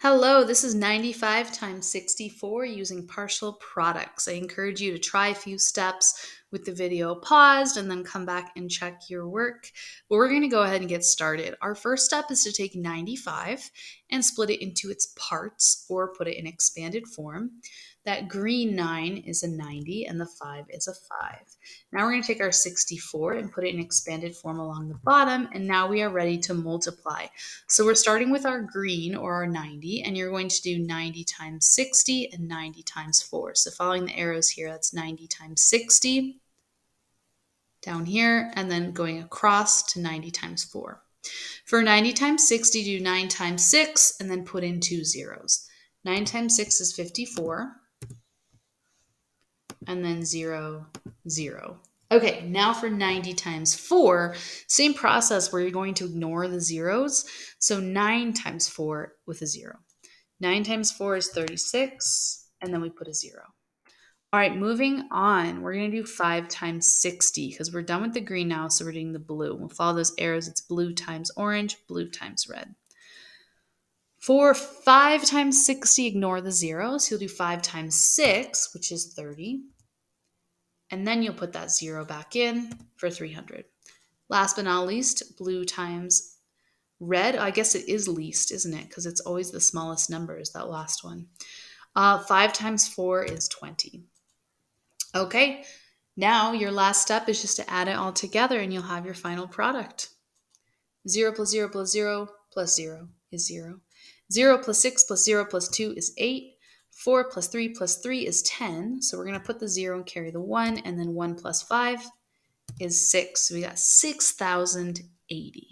Hello, this is 95 times 64 using partial products. I encourage you to try a few steps with the video paused and then come back and check your work. But we're going to go ahead and get started. Our first step is to take 95 and split it into its parts or put it in expanded form. That green 9 is a 90 and the 5 is a 5. Now we're going to take our 64 and put it in expanded form along the bottom, and now we are ready to multiply. So we're starting with our green or our 90, and you're going to do 90 times 60 and 90 times 4. So following the arrows here, that's 90 times 60 down here, and then going across to 90 times 4. For 90 times 60, do 9 times 6, and then put in 2 zeros. 9 times 6 is 54, and then 0, 0. Okay, now for 90 times 4, same process where you're going to ignore the zeros. So 9 times 4 with a 0. 9 times 4 is 36, and then we put a 0. All right, moving on, we're going to do 5 times 60 because we're done with the green now, so we're doing the blue. We'll follow those arrows. It's blue times orange, blue times red. For 5 times 60, ignore the zeros. You'll do 5 times 6, which is 30. And then you'll put that 0 back in for 300. Last but not least, blue times red. I guess it is least, isn't it? Because it's always the smallest number is that last one. 5 times 4 is 20. Okay, now your last step is just to add it all together and you'll have your final product. 0 plus 0 plus 0 plus 0 is 0. 0 plus 6 plus 0 plus 2 is 8. 4 plus 3 plus 3 is 10. So we're going to put the 0 and carry the 1, and then 1 plus 5 is 6. So we got 6,080.